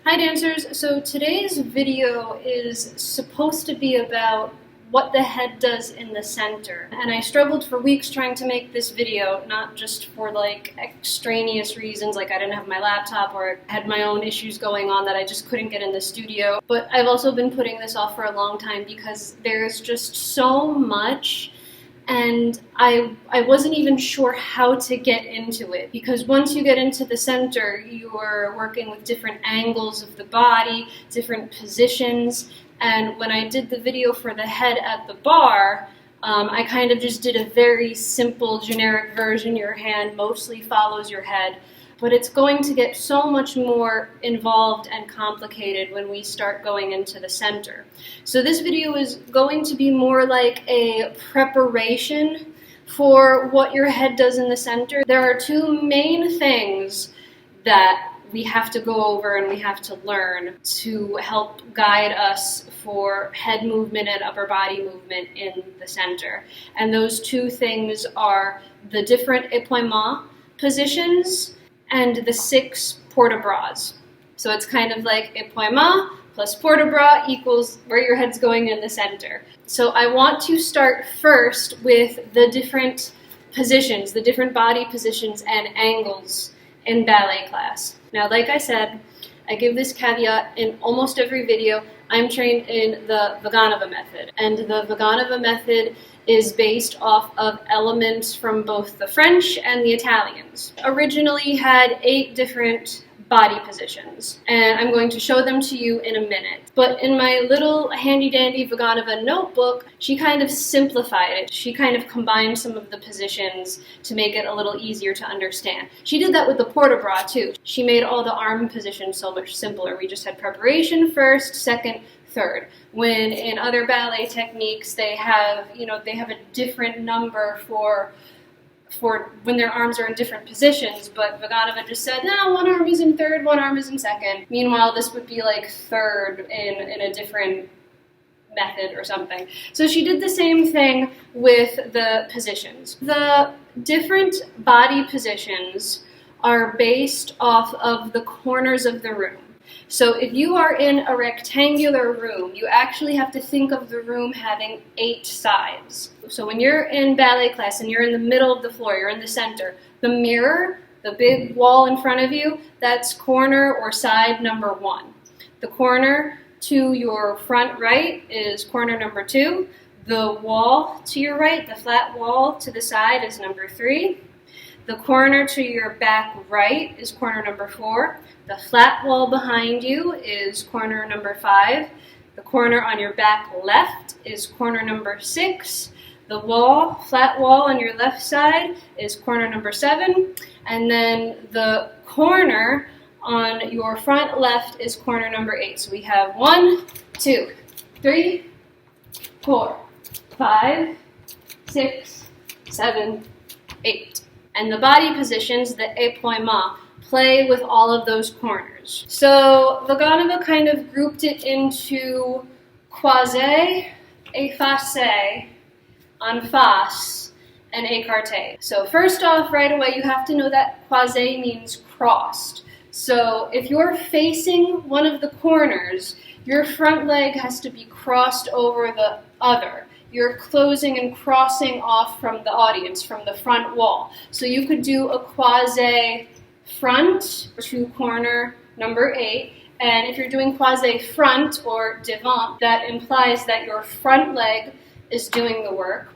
Hi dancers, so today's video is supposed to be about what the head does in the center. And I struggled for weeks trying to make this video, not just for like extraneous reasons, like I didn't have my laptop or I had my own issues going on that I just couldn't get in the studio. But I've also been putting this off for a long time because there's just so much, and I wasn't even sure how to get into it, because once you get into the center, you are working with different angles of the body, different positions, and when I did the video for the head at the bar, I kind of just did a very simple generic version. Your hand mostly follows your head, but it's going to get so much more involved and complicated when we start going into the center. So this video is going to be more like a preparation for what your head does in the center. There are two main things that we have to go over and we have to learn to help guide us for head movement and upper body movement in the center. And those two things are the different épaulement positions and the 6 port-de-bras. So it's kind of like épaulement plus port-de-bras equals where your head's going in the center. So I want to start first with the different positions, the different body positions and angles in ballet class. Now, like I said, I give this caveat in almost every video. I'm trained in the Vaganova method, and the Vaganova method is based off of elements from both the French and the Italians. Originally had 8 different body positions, and I'm going to show them to you in a minute. But in my little handy-dandy Vaganova notebook, she kind of simplified it. She kind of combined some of the positions to make it a little easier to understand. She did that with the port-de-bras too. She made all the arm positions so much simpler. We just had preparation first, second, third. When in other ballet techniques they have a different number for when their arms are in different positions, but Vaganova just said, no, one arm is in third, one arm is in second. Meanwhile, this would be like third in a different method or something. So she did the same thing with the positions. The different body positions are based off of the corners of the room. So if you are in a rectangular room, you actually have to think of the room having 8 sides. So when you're in ballet class and you're in the middle of the floor, you're in the center, the mirror, the big wall in front of you, that's corner or side number 1. The corner to your front right is corner number 2. The wall to your right, the flat wall to the side, is number 3. The corner to your back right is corner number 4. The flat wall behind you is corner number 5. The corner on your back left is corner number 6. The wall, flat wall on your left side is corner number 7. And then the corner on your front left is corner number 8. So we have 1, 2, 3, 4, 5, 6, 7, 8. And the body positions, the épaulement, play with all of those corners. So Vaganova kind of grouped it into croisé, effacé, en face, and écarté. So first off, right away, you have to know that croisé means crossed. So if you're facing one of the corners, your front leg has to be crossed over the other. You're closing and crossing off from the audience, from the front wall. So you could do a croisé front to corner number 8. And if you're doing croisé front or devant, that implies that your front leg is doing the work.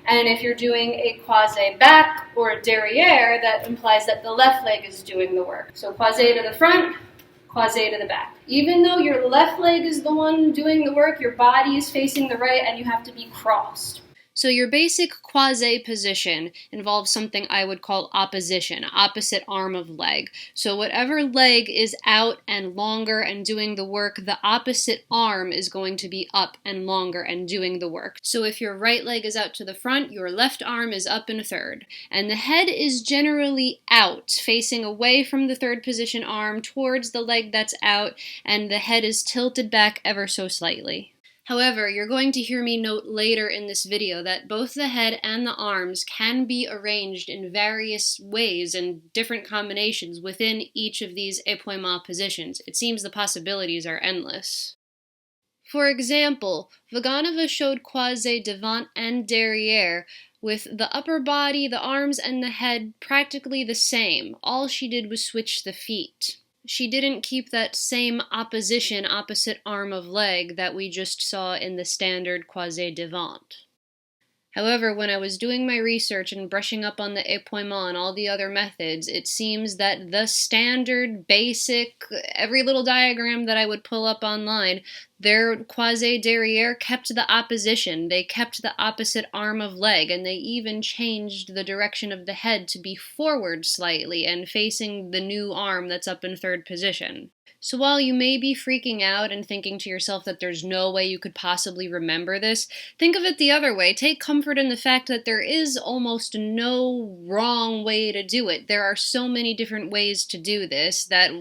And if you're doing a croisé back or derrière, that implies that the left leg is doing the work. So croisé to the front, croisé to the back. Even though your left leg is the one doing the work, your body is facing the right and you have to be crossed. So your basic croisé position involves something I would call opposition, opposite arm of leg. So whatever leg is out and longer and doing the work, the opposite arm is going to be up and longer and doing the work. So if your right leg is out to the front, your left arm is up in a third. And the head is generally out, facing away from the third position arm towards the leg that's out, and the head is tilted back ever so slightly. However, you're going to hear me note later in this video that both the head and the arms can be arranged in various ways and different combinations within each of these épaulement positions. It seems the possibilities are endless. For example, Vaganova showed croisé devant and derrière with the upper body, the arms, and the head practically the same. All she did was switch the feet. She didn't keep that same opposition, opposite arm of leg that we just saw in the standard croisé devant. However, when I was doing my research and brushing up on the épaulement and all the other methods, it seems that the standard, basic, every little diagram that I would pull up online, their croisé derrière kept the opposition. They kept the opposite arm of leg, and they even changed the direction of the head to be forward slightly and facing the new arm that's up in third position. So while you may be freaking out and thinking to yourself that there's no way you could possibly remember this, think of it the other way. Take comfort in the fact that there is almost no wrong way to do it. There are so many different ways to do this that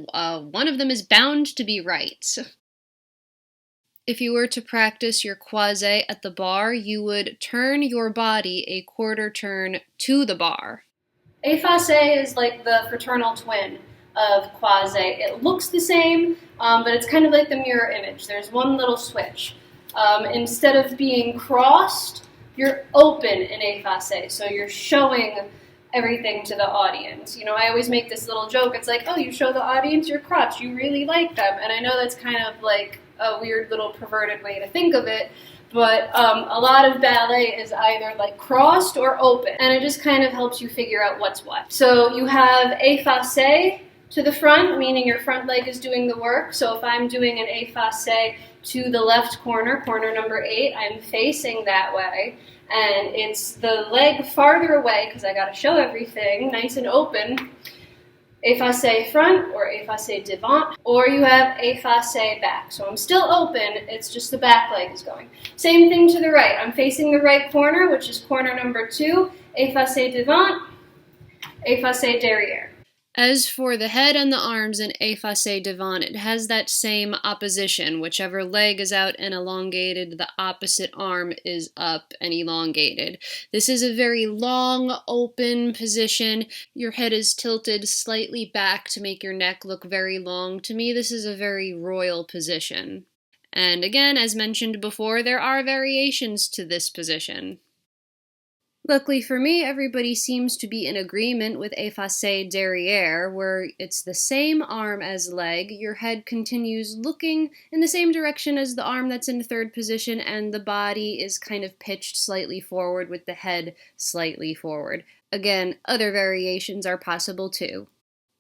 one of them is bound to be right. If you were to practice your croisé at the barre, you would turn your body a quarter turn to the barre. Effacé is like the fraternal twin of croisé. It looks the same, but it's kind of like the mirror image. There's one little switch. Instead of being crossed, you're open in effacé, so you're showing everything to the audience. You know, I always make this little joke. It's like, oh, you show the audience your crotch. You really like them. And I know that's kind of like a weird little perverted way to think of it, but a lot of ballet is either like crossed or open, and it just kind of helps you figure out what's what. So you have effacé to the front, meaning your front leg is doing the work. So if I'm doing an effacé to the left corner, corner number 8, I'm facing that way, and it's the leg farther away because I got to show everything nice and open. Effacé front or effacé devant, or you have effacé back. So I'm still open, it's just the back leg is going. Same thing to the right. I'm facing the right corner, which is corner number 2, effacé devant, effacé derrière. As for the head and the arms in effacé devant, it has that same opposition. Whichever leg is out and elongated, the opposite arm is up and elongated. This is a very long, open position. Your head is tilted slightly back to make your neck look very long. To me, this is a very royal position. And again, as mentioned before, there are variations to this position. Luckily for me, everybody seems to be in agreement with effacé derrière, where it's the same arm as leg, your head continues looking in the same direction as the arm that's in third position, and the body is kind of pitched slightly forward with the head slightly forward. Again, other variations are possible too.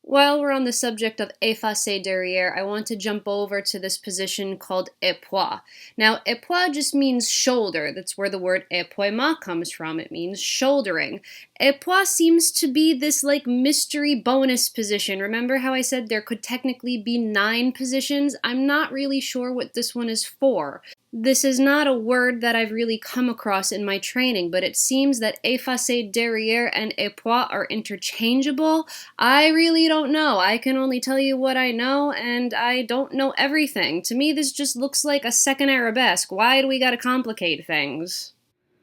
While we're on the subject of effacé derrière, I want to jump over to this position called épaule. Now, épaule just means shoulder. That's where the word épaulement comes from. It means shouldering. Épaule seems to be this like mystery bonus position. Remember how I said there could technically be 9 positions? I'm not really sure what this one is for. This is not a word that I've really come across in my training, but it seems that effacé derrière and épaule are interchangeable. I really don't know. I can only tell you what I know, and I don't know everything. To me, this just looks like a second arabesque. Why do we gotta complicate things?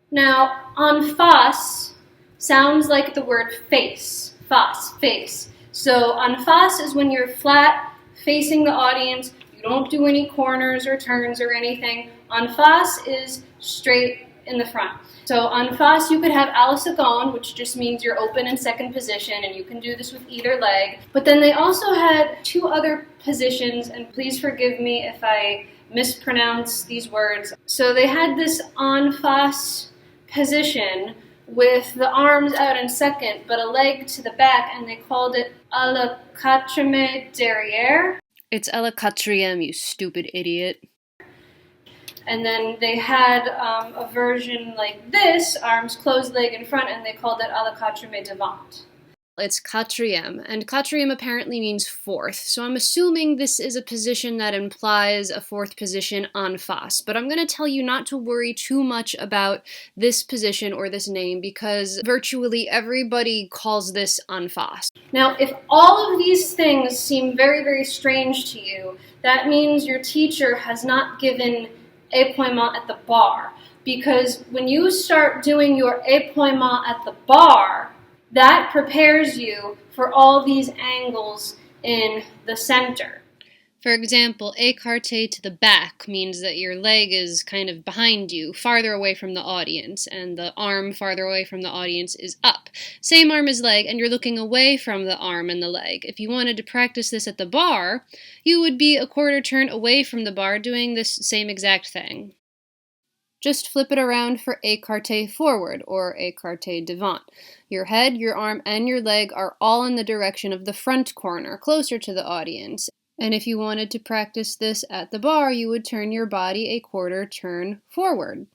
Now, en face sounds like the word face. Face, face. So en face is when you're flat, facing the audience. You don't do any corners or turns or anything. En face is straight in the front. So en face, you could have à la seconde, which just means you're open in second position, and you can do this with either leg. But then they also had 2 other positions, and please forgive me if I mispronounce these words. So they had this en face position with the arms out in second, but a leg to the back, and they called it à la quatrième derrière. It's à la quatrième, you stupid idiot. And then they had a version like this, arms closed, leg in front, and they called it à la quatrième devant. It's quatrième, and quatrième apparently means 4th, so I'm assuming this is a position that implies a 4th position en face, but I'm going to tell you not to worry too much about this position or this name because virtually everybody calls this en face. Now, if all of these things seem very, very strange to you, that means your teacher has not given épaulement at the barre. Because when you start doing your épaulement at the barre, that prepares you for all these angles in the center. For example, écarté to the back means that your leg is kind of behind you, farther away from the audience, and the arm farther away from the audience is up. Same arm as leg, and you're looking away from the arm and the leg. If you wanted to practice this at the barre, you would be a quarter turn away from the barre doing this same exact thing. Just flip it around for écarté forward, or écarté devant. Your head, your arm, and your leg are all in the direction of the front corner, closer to the audience. And if you wanted to practice this at the barre, you would turn your body a quarter turn forward.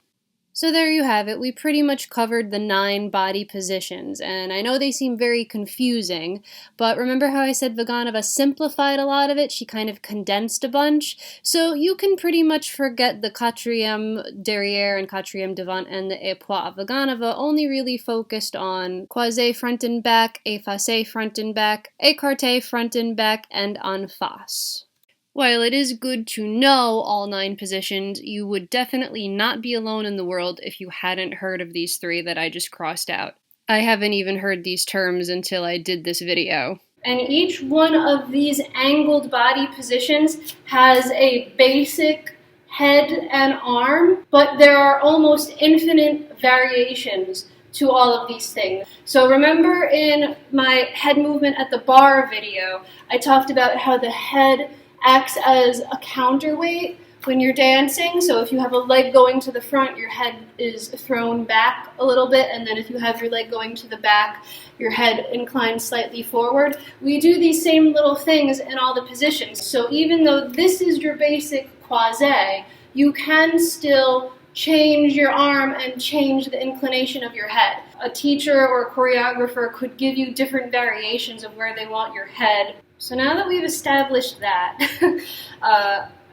So there you have it. We pretty much covered the 9 body positions, and I know they seem very confusing, but remember how I said Vaganova simplified a lot of it? She kind of condensed a bunch. So you can pretty much forget the quatrième derrière and quatrième devant and the époux. Vaganova only really focused on croisé front and back, effacé front and back, écarté front and back, and en face. While it is good to know all 9 positions, you would definitely not be alone in the world if you hadn't heard of these 3 that I just crossed out. I haven't even heard these terms until I did this video. And each one of these angled body positions has a basic head and arm, but there are almost infinite variations to all of these things. So remember in my head movement at the barre video, I talked about how the head acts as a counterweight when you're dancing. So if you have a leg going to the front, your head is thrown back a little bit, and then if you have your leg going to the back, your head inclines slightly forward. We do these same little things in all the positions. So even though this is your basic croisé, you can still change your arm and change the inclination of your head. A teacher or a choreographer could give you different variations of where they want your head. So now that we've established that,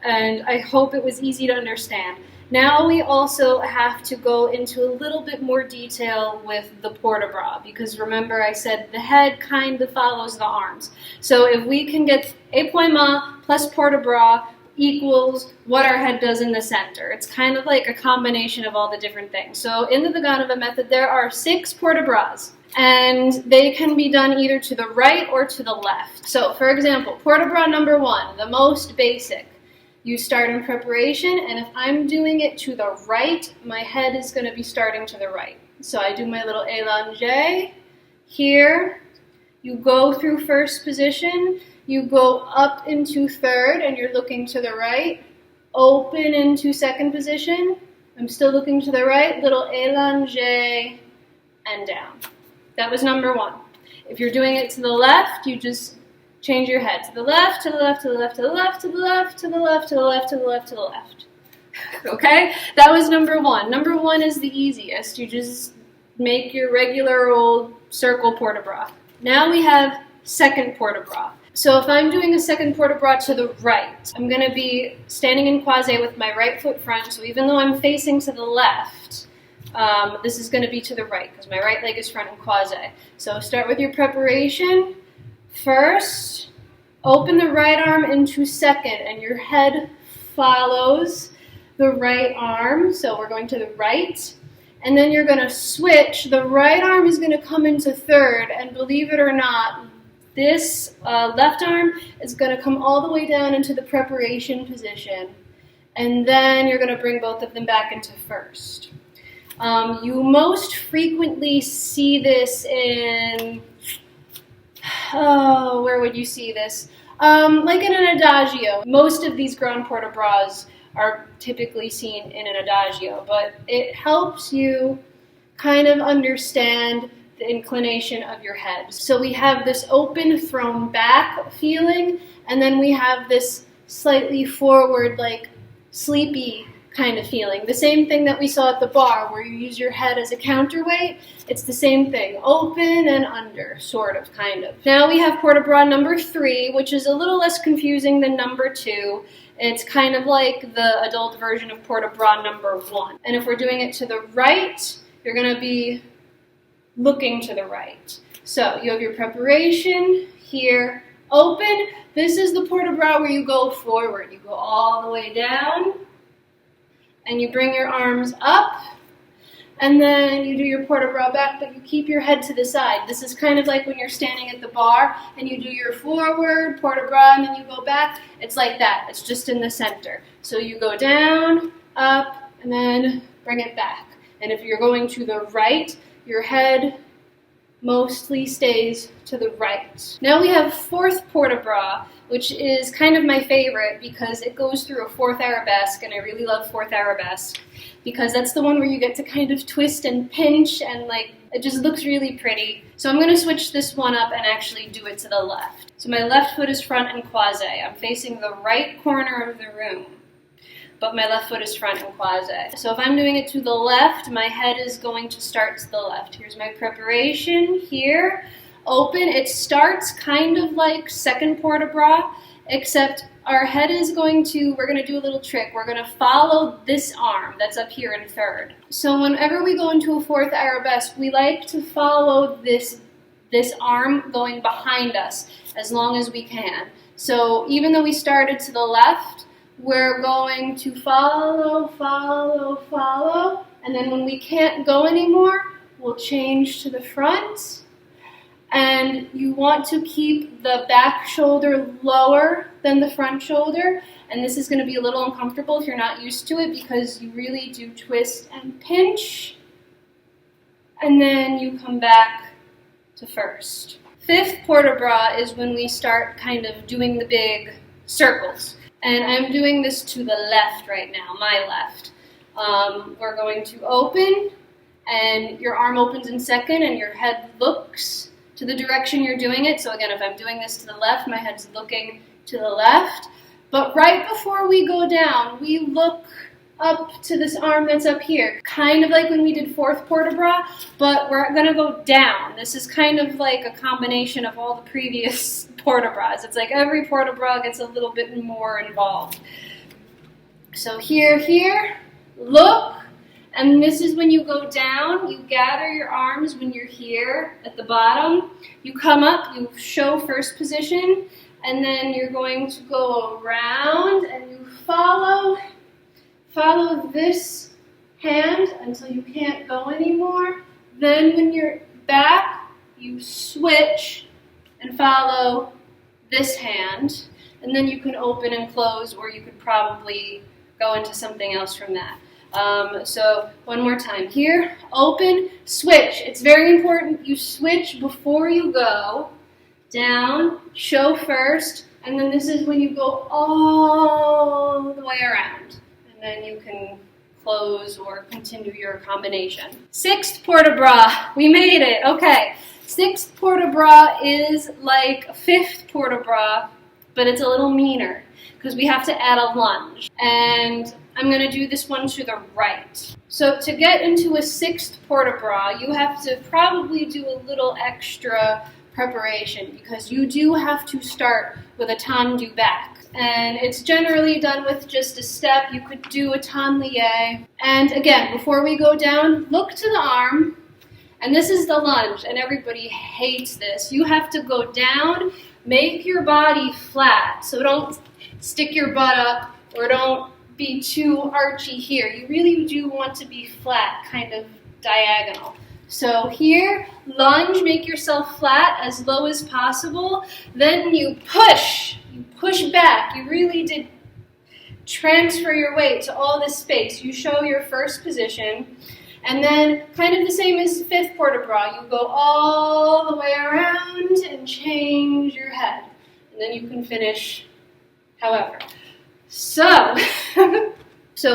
and I hope it was easy to understand, now we also have to go into a little bit more detail with the port-de-bras, because remember I said the head kind of follows the arms. So if we can get épaulement plus port-de-bras equals what our head does in the center. It's kind of like a combination of all the different things. So in the Vaganova method, there are 6 port-de-bras, and they can be done either to the right or to the left. So for example, port-de-bras number 1, the most basic. You start in preparation, and if I'm doing it to the right, my head is going to be starting to the right. So I do my little élanger here. You go through first position, you go up into third, and you're looking to the right. Open into second position. I'm still looking to the right. Little élanger and down. That was number 1. If you're doing it to the left, you just change your head to the left, to the left, to the left, to the left, to the left, to the left, to the left, to the left, to the left. Okay? That was number 1. Number 1 is the easiest. You just make your regular old circle port-de-bras. Now we have second port-de-bras. So if I'm doing a second port-de-bras to the right, I'm going to be standing in croisé with my right foot front. So even though I'm facing to the left, this is going to be to the right because my right leg is front in croisé. So start with your preparation. First, open the right arm into second, and your head follows the right arm. So we're going to the right. And then you're going to switch. The right arm is going to come into third, and believe it or not, this left arm is going to come all the way down into the preparation position. And then you're going to bring both of them back into first. You most frequently see this in, where would you see this? Like in an adagio. Most of these grand port-de-bras are typically seen in an adagio, but it helps you kind of understand the inclination of your head. So we have this open, thrown back feeling, and then we have this slightly forward, like sleepy kind of feeling. The same thing that we saw at the barre, where you use your head as a counterweight. It's the same thing, open and under, sort of, kind of. Now we have port-de-bras number 3, which is a little less confusing than number 2. It's kind of like the adult version of port-de-bras number 1. And if we're doing it to the right, you're going to be looking to the right. So you have your preparation here, open. This is the port-de-bras where you go forward. You go all the way down, and you bring your arms up, and then you do your port de bras back, but you keep your head to the side. This is kind of like when you're standing at the bar and you do your forward, port de bras, and then you go back. It's like that. It's just in the center. So you go down, up, and then bring it back. And if you're going to the right, your head mostly stays to the right. Now we have fourth port de bras, which is kind of my favorite because it goes through a fourth arabesque, and I really love fourth arabesque because that's the one where you get to kind of twist and pinch, and like it just looks really pretty. So I'm going to switch this one up and actually do it to the left. So my left foot is front and quasi. I'm facing the right corner of the room, but my left foot is front and quasi. So if I'm doing it to the left, my head is going to start to the left. Here's my preparation here. Open. It starts kind of like second port de bras, except our head is we're going to do a little trick. We're going to follow this arm that's up here in third. So whenever we go into a fourth arabesque, we like to follow this arm going behind us as long as we can. So even though we started to the left, we're going to follow, follow, follow, and then when we can't go anymore, we'll change to the front. And you want to keep the back shoulder lower than the front shoulder. And this is going to be a little uncomfortable if you're not used to it because you really do twist and pinch. And then you come back to first. Fifth port de bras is when we start kind of doing the big circles. And I'm doing this to the left right now, my left. We're going to open, and your arm opens in second, and your head looks to the direction you're doing it. So again, if I'm doing this to the left, my head's looking to the left. But right before we go down, we look up to this arm that's up here. Kind of like when we did fourth port de bras, but we're going to go down. This is kind of like a combination of all the previous port de bras. It's like every port de bras gets a little bit more involved. So here, look. And this is when you go down, you gather your arms when you're here at the bottom. You come up, you show first position, and then you're going to go around and you follow this hand until you can't go anymore. Then when you're back, you switch and follow this hand, and then you can open and close, or you could probably go into something else from that. So one more time. Here, open, switch. It's very important you switch before you go. Down, show first, and then this is when you go all the way around. And then you can close or continue your combination. Sixth port de bras. We made it. Okay. Sixth port de bras is like fifth port de bras, but it's a little meaner because we have to add a lunge. And I'm going to do this one to the right. So to get into a sixth port de bras, you have to probably do a little extra preparation because you do have to start with a tendu back. And it's generally done with just a step. You could do a tendu. And again, before we go down, look to the arm. And this is the lunge, and everybody hates this. You have to go down, make your body flat. So don't stick your butt up or don't be too archy here. You really do want to be flat, kind of diagonal. So here, lunge, make yourself flat as low as possible. Then you push back. You really did transfer your weight to all this space. You show your first position. And then kind of the same as fifth port de bras. You go all the way around and change your head. And then you can finish however. So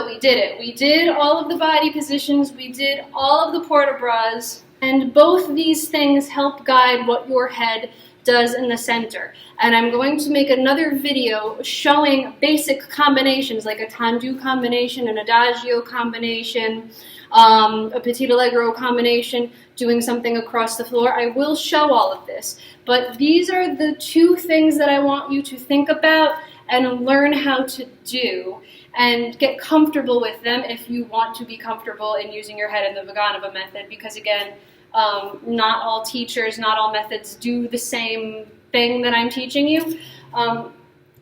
we did it. We did all of the body positions. We did all of the port de bras. And both these things help guide what your head does in the center. And I'm going to make another video showing basic combinations like a tendu combination, an adagio combination, a petit allegro combination, doing something across the floor. I will show all of this. But these are the two things that I want you to think about and learn how to do and get comfortable with them if you want to be comfortable in using your head in the Vaganova method, because again, not all teachers, not all methods do the same thing that I'm teaching you.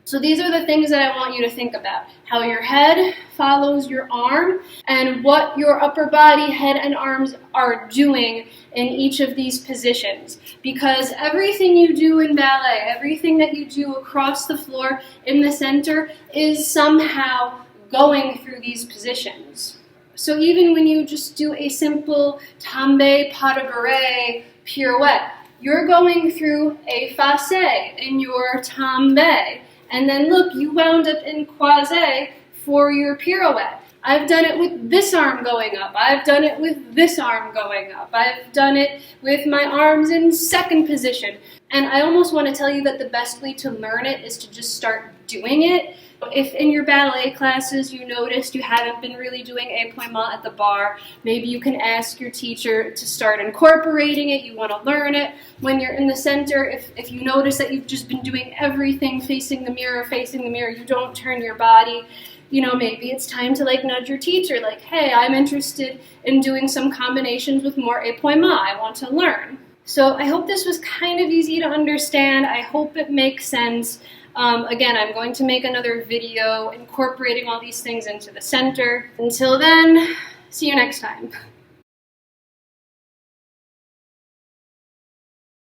So these are the things that I want you to think about. How your head follows your arm and what your upper body, head, and arms are doing in each of these positions. Because everything you do in ballet, everything that you do across the floor in the center is somehow going through these positions. So even when you just do a simple tombe pas de barre pirouette, you're going through a facet in your tombe. And then look, you wound up in croisé for your pirouette. I've done it with this arm going up. I've done it with this arm going up. I've done it with my arms in second position. And I almost want to tell you that the best way to learn it is to just start doing it. If in your ballet classes you noticed you haven't been really doing épaulement at the barre, maybe you can ask your teacher to start incorporating it. You want to learn it. When you're in the center, if you notice that you've just been doing everything facing the mirror, you don't turn your body, maybe it's time to nudge your teacher, hey, I'm interested in doing some combinations with more épaulement. I want to learn. So I hope this was kind of easy to understand. I hope it makes sense. Again, I'm going to make another video incorporating all these things into the center. Until then, see you next time.